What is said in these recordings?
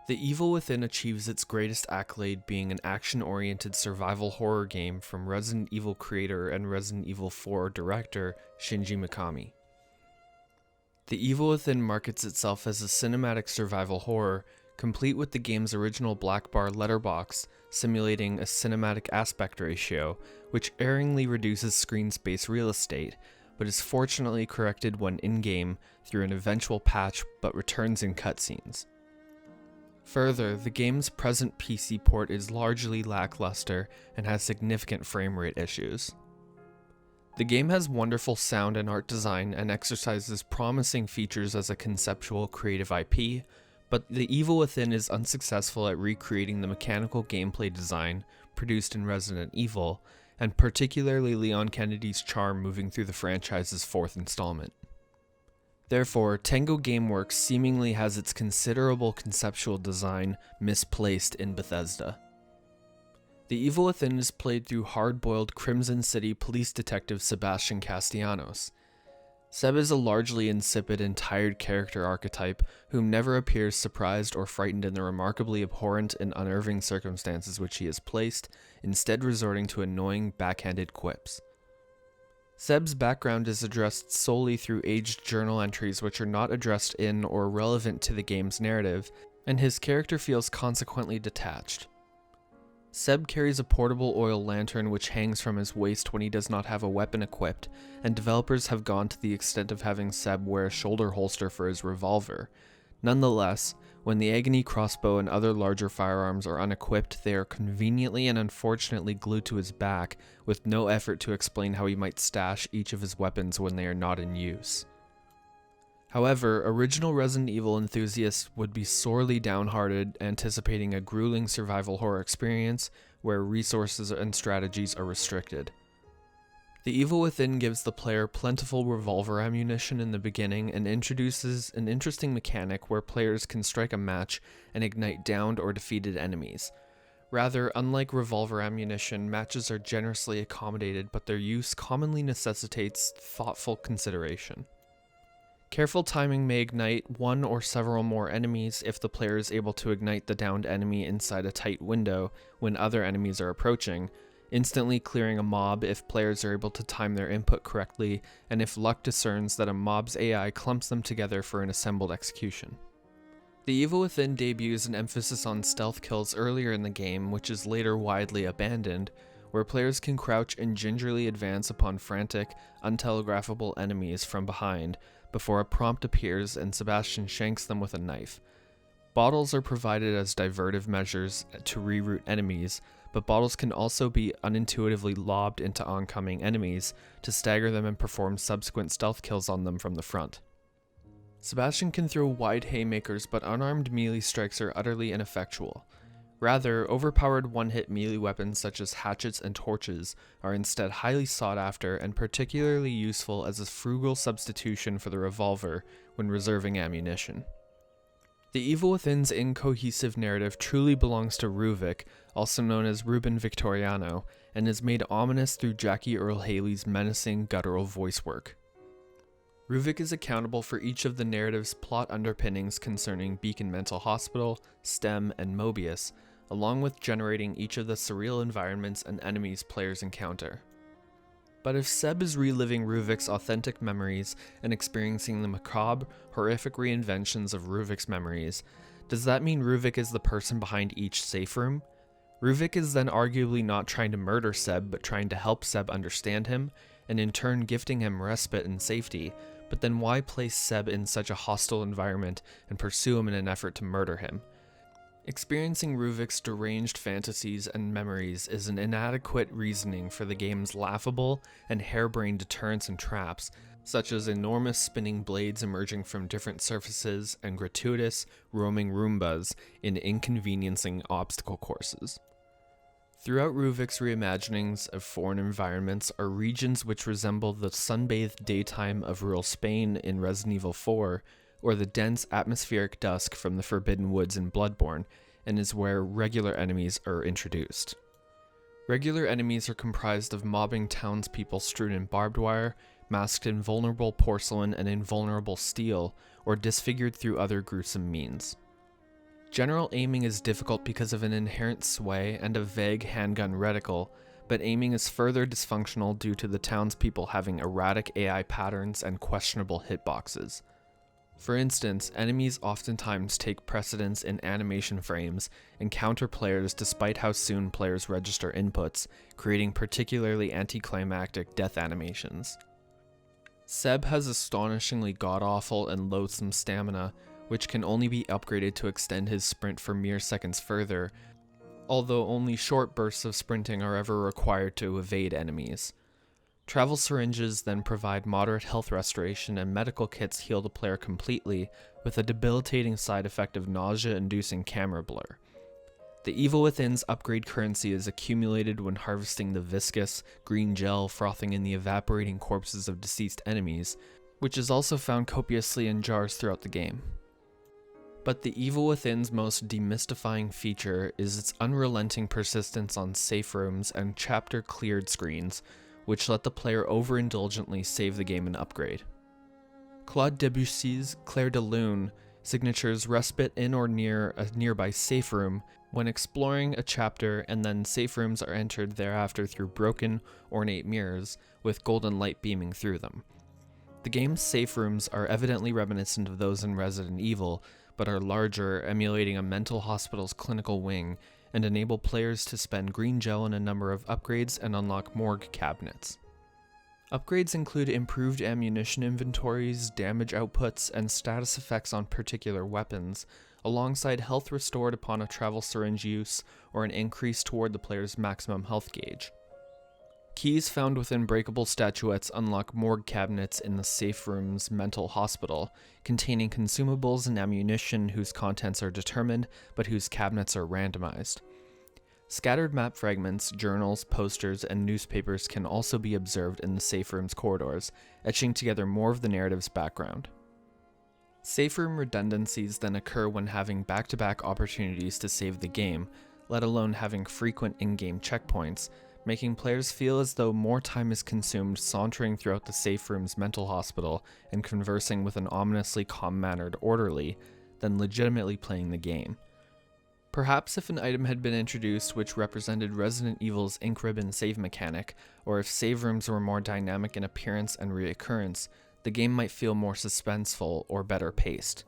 The Evil Within achieves its greatest accolade being an action-oriented survival horror game from Resident Evil creator and Resident Evil 4 director Shinji Mikami. The Evil Within markets itself as a cinematic survival horror, complete with the game's original black bar letterbox simulating a cinematic aspect ratio, which erringly reduces screen space real estate, but is fortunately corrected when in-game through an eventual patch but returns in cutscenes. Further, the game's present PC port is largely lackluster and has significant frame rate issues. The game has wonderful sound and art design and exercises promising features as a conceptual creative IP, but The Evil Within is unsuccessful at recreating the mechanical gameplay design produced in Resident Evil, and particularly Leon Kennedy's charm moving through the franchise's fourth installment. Therefore, Tango Gameworks seemingly has its considerable conceptual design misplaced in Bethesda. The Evil Within is played through hard-boiled Crimson City police detective Sebastian Castellanos. Seb is a largely insipid and tired character archetype whom never appears surprised or frightened in the remarkably abhorrent and unnerving circumstances which he is placed, instead resorting to annoying, backhanded quips. Seb's background is addressed solely through aged journal entries which are not addressed in or relevant to the game's narrative, and his character feels consequently detached. Seb carries a portable oil lantern which hangs from his waist when he does not have a weapon equipped, and developers have gone to the extent of having Seb wear a shoulder holster for his revolver. Nonetheless, when the Agony crossbow and other larger firearms are unequipped, they are conveniently and unfortunately glued to his back, with no effort to explain how he might stash each of his weapons when they are not in use. However, original Resident Evil enthusiasts would be sorely downhearted anticipating a grueling survival horror experience where resources and strategies are restricted. The Evil Within gives the player plentiful revolver ammunition in the beginning and introduces an interesting mechanic where players can strike a match and ignite downed or defeated enemies. Rather, unlike revolver ammunition, matches are generously accommodated, but their use commonly necessitates thoughtful consideration. Careful timing may ignite one or several more enemies if the player is able to ignite the downed enemy inside a tight window when other enemies are approaching, instantly clearing a mob if players are able to time their input correctly, and if luck discerns that a mob's AI clumps them together for an assembled execution. The Evil Within debuts an emphasis on stealth kills earlier in the game, which is later widely abandoned, where players can crouch and gingerly advance upon frantic, untelegraphable enemies from behind before a prompt appears and Sebastian shanks them with a knife. Bottles are provided as divertive measures to reroute enemies, but bottles can also be unintuitively lobbed into oncoming enemies to stagger them and perform subsequent stealth kills on them from the front. Sebastian can throw wide haymakers, but unarmed melee strikes are utterly ineffectual. Rather, overpowered one-hit melee weapons such as hatchets and torches are instead highly sought after and particularly useful as a frugal substitution for the revolver when reserving ammunition. The Evil Within's incohesive narrative truly belongs to Ruvik, also known as Ruben Victoriano, and is made ominous through Jackie Earle Haley's menacing guttural voice work. Ruvik is accountable for each of the narrative's plot underpinnings concerning Beacon Mental Hospital, STEM, and Mobius, along with generating each of the surreal environments and enemies players encounter. But if Seb is reliving Ruvik's authentic memories and experiencing the macabre, horrific reinventions of Ruvik's memories, does that mean Ruvik is the person behind each safe room? Ruvik is then arguably not trying to murder Seb, but trying to help Seb understand him, and in turn gifting him respite and safety, but then why place Seb in such a hostile environment and pursue him in an effort to murder him? Experiencing Ruvik's deranged fantasies and memories is an inadequate reasoning for the game's laughable and harebrained deterrents and traps, such as enormous spinning blades emerging from different surfaces and gratuitous, roaming Roombas in inconveniencing obstacle courses. Throughout Ruvik's reimaginings of foreign environments are regions which resemble the sunbathed daytime of rural Spain in Resident Evil 4, or the dense atmospheric dusk from the Forbidden Woods in Bloodborne, and is where regular enemies are introduced. Regular enemies are comprised of mobbing townspeople strewn in barbed wire, masked in vulnerable porcelain and invulnerable steel, or disfigured through other gruesome means. General aiming is difficult because of an inherent sway and a vague handgun reticle, but aiming is further dysfunctional due to the townspeople having erratic AI patterns and questionable hitboxes. For instance, enemies oftentimes take precedence in animation frames and counter players despite how soon players register inputs, creating particularly anticlimactic death animations. Seb has astonishingly god-awful and loathsome stamina, which can only be upgraded to extend his sprint for mere seconds further, although only short bursts of sprinting are ever required to evade enemies. Travel syringes then provide moderate health restoration, and medical kits heal the player completely, with a debilitating side effect of nausea-inducing camera blur. The Evil Within's upgrade currency is accumulated when harvesting the viscous, green gel frothing in the evaporating corpses of deceased enemies, which is also found copiously in jars throughout the game. But the Evil Within's most demystifying feature is its unrelenting persistence on safe rooms and chapter-cleared screens, which let the player overindulgently save the game and upgrade. Claude Debussy's Clair de Lune signatures respite in or near a nearby safe room when exploring a chapter, and then safe rooms are entered thereafter through broken, ornate mirrors with golden light beaming through them. The game's safe rooms are evidently reminiscent of those in Resident Evil, but are larger, emulating a mental hospital's clinical wing, and enable players to spend green gel in a number of upgrades and unlock morgue cabinets. Upgrades include improved ammunition inventories, damage outputs, and status effects on particular weapons, alongside health restored upon a travel syringe use or an increase toward the player's maximum health gauge. Keys found within breakable statuettes unlock morgue cabinets in the safe room's mental hospital, containing consumables and ammunition whose contents are determined, but whose cabinets are randomized. Scattered map fragments, journals, posters, and newspapers can also be observed in the safe room's corridors, etching together more of the narrative's background. Safe room redundancies then occur when having back-to-back opportunities to save the game, let alone having frequent in-game checkpoints, making players feel as though more time is consumed sauntering throughout the safe room's mental hospital and conversing with an ominously calm-mannered orderly than legitimately playing the game. Perhaps if an item had been introduced which represented Resident Evil's ink ribbon save mechanic, or if save rooms were more dynamic in appearance and reoccurrence, the game might feel more suspenseful or better paced.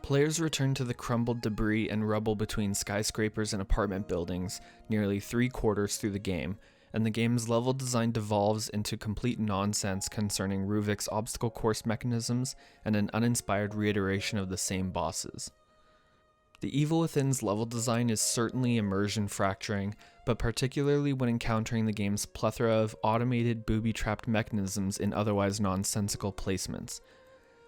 Players return to the crumbled debris and rubble between skyscrapers and apartment buildings nearly 3/4 through the game, and the game's level design devolves into complete nonsense concerning Ruvik's obstacle course mechanisms and an uninspired reiteration of the same bosses. The Evil Within's level design is certainly immersion fracturing, but particularly when encountering the game's plethora of automated booby-trapped mechanisms in otherwise nonsensical placements.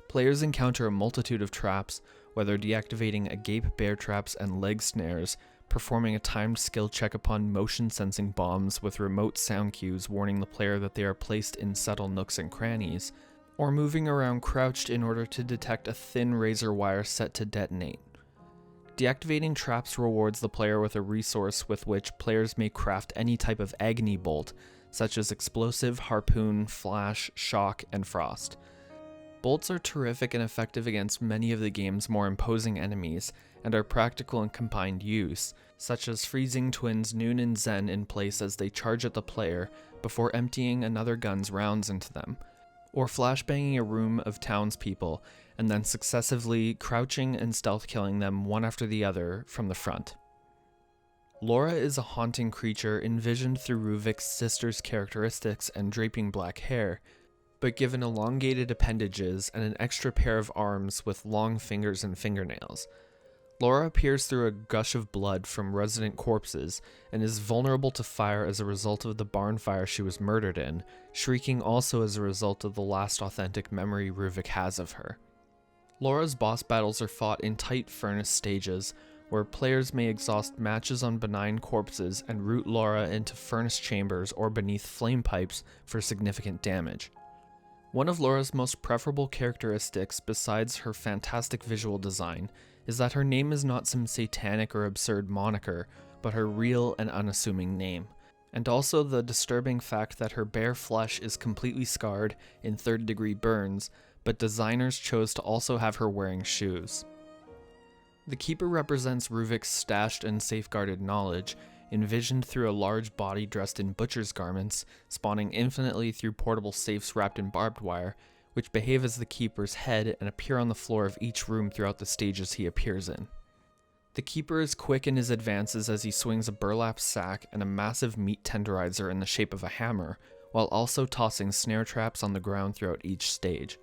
Players encounter a multitude of traps, whether deactivating agape bear traps and leg snares, performing a timed skill check upon motion-sensing bombs with remote sound cues warning the player that they are placed in subtle nooks and crannies, or moving around crouched in order to detect a thin razor wire set to detonate. Deactivating traps rewards the player with a resource with which players may craft any type of agony bolt, such as explosive, harpoon, flash, shock, and frost. Bolts are terrific and effective against many of the game's more imposing enemies, and are practical in combined use, such as freezing twins Noon and Zen in place as they charge at the player before emptying another gun's rounds into them, or flashbanging a room of townspeople and then successively crouching and stealth killing them one after the other from the front. Laura is a haunting creature envisioned through Ruvik's sister's characteristics and draping black hair, but given elongated appendages and an extra pair of arms with long fingers and fingernails. Laura appears through a gush of blood from resident corpses and is vulnerable to fire as a result of the barn fire she was murdered in, shrieking also as a result of the last authentic memory Ruvik has of her. Laura's boss battles are fought in tight furnace stages, where players may exhaust matches on benign corpses and root Laura into furnace chambers or beneath flame pipes for significant damage. One of Laura's most preferable characteristics, besides her fantastic visual design, is that her name is not some satanic or absurd moniker, but her real and unassuming name, and also the disturbing fact that her bare flesh is completely scarred in third-degree burns, but designers chose to also have her wearing shoes. The Keeper represents Ruvik's stashed and safeguarded knowledge, envisioned through a large body dressed in butcher's garments, spawning infinitely through portable safes wrapped in barbed wire, which behave as the Keeper's head and appear on the floor of each room throughout the stages he appears in. The Keeper is quick in his advances as he swings a burlap sack and a massive meat tenderizer in the shape of a hammer, while also tossing snare traps on the ground throughout each stage.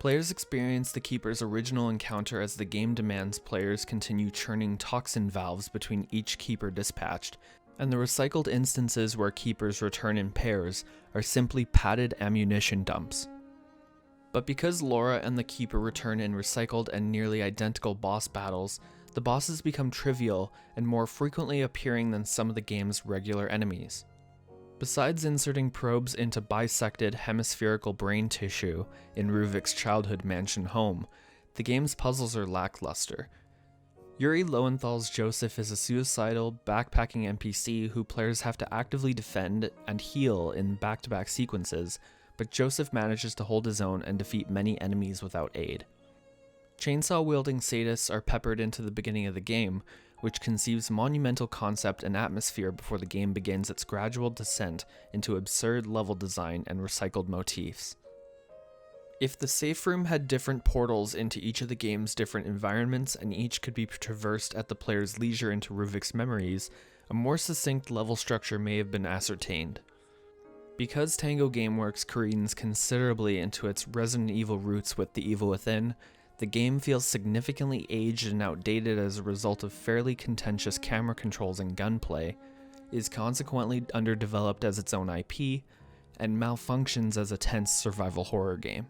Players experience the Keeper's original encounter as the game demands players continue churning toxin valves between each Keeper dispatched, and the recycled instances where Keepers return in pairs are simply padded ammunition dumps. But because Laura and the Keeper return in recycled and nearly identical boss battles, the bosses become trivial and more frequently appearing than some of the game's regular enemies. Besides inserting probes into bisected hemispherical brain tissue in Ruvik's childhood mansion home, the game's puzzles are lackluster. Yuri Lowenthal's Joseph is a suicidal, backpacking NPC who players have to actively defend and heal in back-to-back sequences, but Joseph manages to hold his own and defeat many enemies without aid. Chainsaw-wielding sadists are peppered into the beginning of the game, which conceives monumental concept and atmosphere before the game begins its gradual descent into absurd level design and recycled motifs. If the safe room had different portals into each of the game's different environments and each could be traversed at the player's leisure into Ruvik's memories, a more succinct level structure may have been ascertained. Because Tango Gameworks careens considerably into its Resident Evil roots with The Evil Within, the game feels significantly aged and outdated as a result of fairly contentious camera controls and gunplay, is consequently underdeveloped as its own IP, and malfunctions as a tense survival horror game.